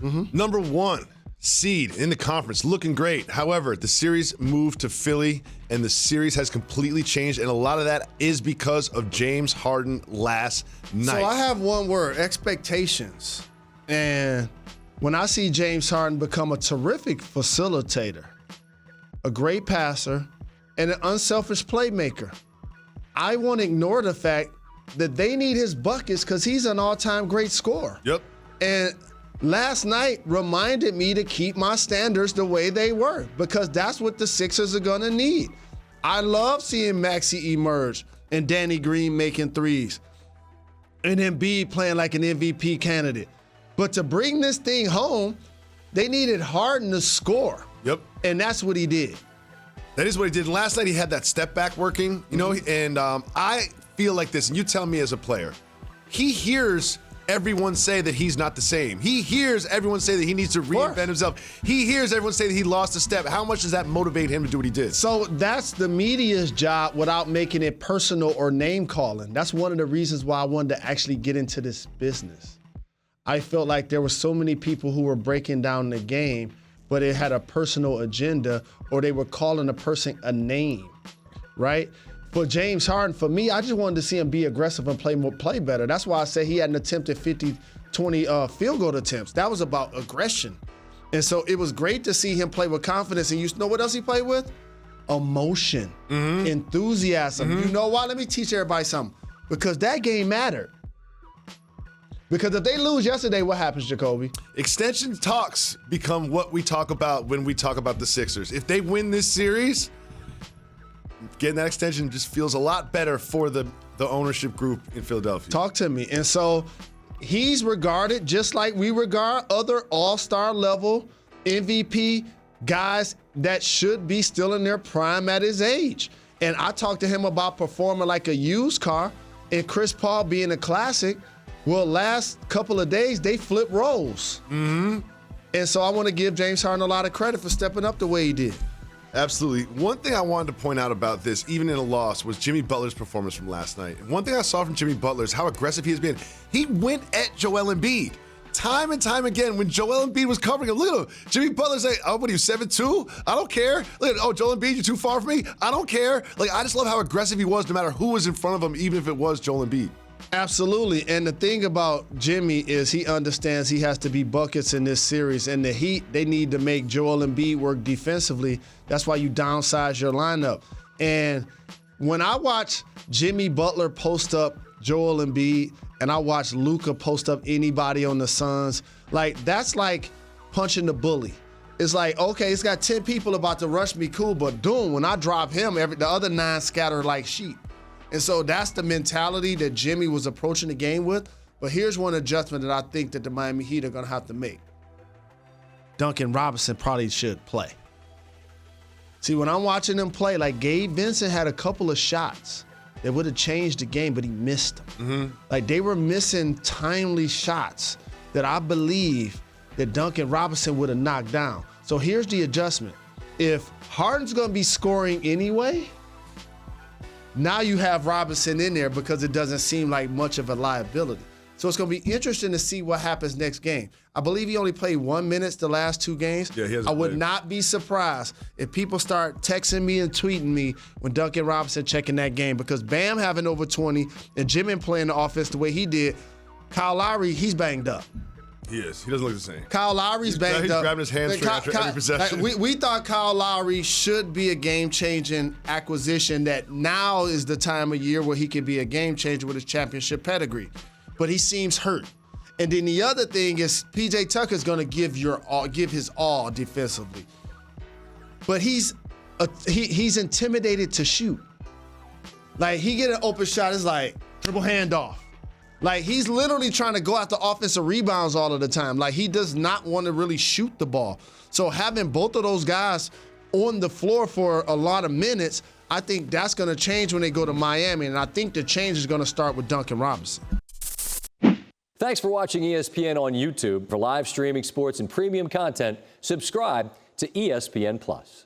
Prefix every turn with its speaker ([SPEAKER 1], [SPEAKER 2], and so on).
[SPEAKER 1] Number 1 seed in the conference, looking great. However, the series moved to Philly, and the series has completely changed, and a lot of that is because of James Harden last night.
[SPEAKER 2] So I have one word, expectations. And when I see James Harden become a terrific facilitator, a great passer, and an unselfish playmaker, I won't ignore the fact that they need his buckets because he's an all-time great scorer.
[SPEAKER 1] Yep.
[SPEAKER 2] And last night reminded me to keep my standards the way they were because that's what the Sixers are going to need. I love seeing Maxey emerge and Danny Green making threes and Embiid playing like an MVP candidate. But to bring this thing home, they needed Harden to score.
[SPEAKER 1] Yep.
[SPEAKER 2] And that's what he did.
[SPEAKER 1] That is what he did. Last night he had that step back working, and I feel like this, and you tell me as a player, he hears everyone say that he's not the same. He hears everyone say that he needs to reinvent himself. He hears everyone say that he lost a step. How much does that motivate him to do what he did?
[SPEAKER 2] So that's the media's job without making it personal or name calling. That's one of the reasons why I wanted to actually get into this business. I felt like there were so many people who were breaking down the game, but it had a personal agenda or they were calling a person a name, right? For James Harden, for me, I just wanted to see him be aggressive and play better. That's why I said he had an attempted 20 field goal attempts. That was about aggression. And so it was great to see him play with confidence. And you know what else he played with? Emotion, enthusiasm. You know why? Let me teach everybody something. Because that game mattered. Because if they lose yesterday, what happens, Jacoby?
[SPEAKER 1] Extension talks become what we talk about when we talk about the Sixers. If they win this series, getting that extension just feels a lot better for the ownership group in Philadelphia.
[SPEAKER 2] Talk to me. And so he's regarded just like we regard other all-star level MVP guys that should be still in their prime at his age. And I talked to him about performing like a used car and Chris Paul being a classic. Well, last couple of days, they flipped roles. And so I want to give James Harden a lot of credit for stepping up the way he did.
[SPEAKER 1] Absolutely. One thing I wanted to point out about this, even in a loss, was Jimmy Butler's performance from last night. And one thing I saw from Jimmy Butler is how aggressive he has been. He went at Joel Embiid. Time and time again, when Joel Embiid was covering him, look at him. Jimmy Butler's like, oh, what are you, 7'2"? I don't care. Look at, oh, Joel Embiid, you're too far from me? I don't care. Like, I just love how aggressive he was no matter who was in front of him, even if it was Joel Embiid.
[SPEAKER 2] Absolutely. And the thing about Jimmy is he understands he has to be buckets in this series. And the Heat, they need to make Joel Embiid work defensively. That's why you downsize your lineup. And when I watch Jimmy Butler post up Joel Embiid and I watch Luka post up anybody on the Suns, like that's like punching the bully. It's like, okay, it's got 10 people about to rush me, cool, but doom, when I drop him, the other 9 scatter like sheep. And so that's the mentality that Jimmy was approaching the game with. But here's one adjustment that I think that the Miami Heat are going to have to make. Duncan Robinson probably should play. See, when I'm watching them play, like Gabe Vincent had a couple of shots that would have changed the game, but he missed them. Like they were missing timely shots that I believe that Duncan Robinson would have knocked down. So here's the adjustment. If Harden's going to be scoring anyway, now you have Robinson in there because it doesn't seem like much of a liability. So it's going to be interesting to see what happens next game. I believe he only played 1 minute the last 2 games.
[SPEAKER 1] Yeah, he hasn't
[SPEAKER 2] I would
[SPEAKER 1] played.
[SPEAKER 2] not be surprised if people start texting me and tweeting me when Duncan Robinson checking that game because Bam having over 20 and Jimmy playing the offense the way he did. Kyle Lowry, he's banged up.
[SPEAKER 1] He is. He doesn't look the same.
[SPEAKER 2] Kyle Lowry's banged up.
[SPEAKER 1] He's grabbing his hamstring after every possession.
[SPEAKER 2] We thought Kyle Lowry should be a game-changing acquisition, that now is the time of year where he could be a game changer with his championship pedigree. But he seems hurt. And then the other thing is P.J. Tucker's going to give his all defensively. But he's intimidated to shoot. Like he get an open shot, it's like dribble handoff. Like he's literally trying to go after offensive rebounds all of the time. Like he does not want to really shoot the ball. So having both of those guys on the floor for a lot of minutes, I think that's going to change when they go to Miami. And I think the change is going to start with Duncan Robinson.
[SPEAKER 3] Thanks for watching ESPN on YouTube. For live streaming sports and premium content, subscribe to ESPN+.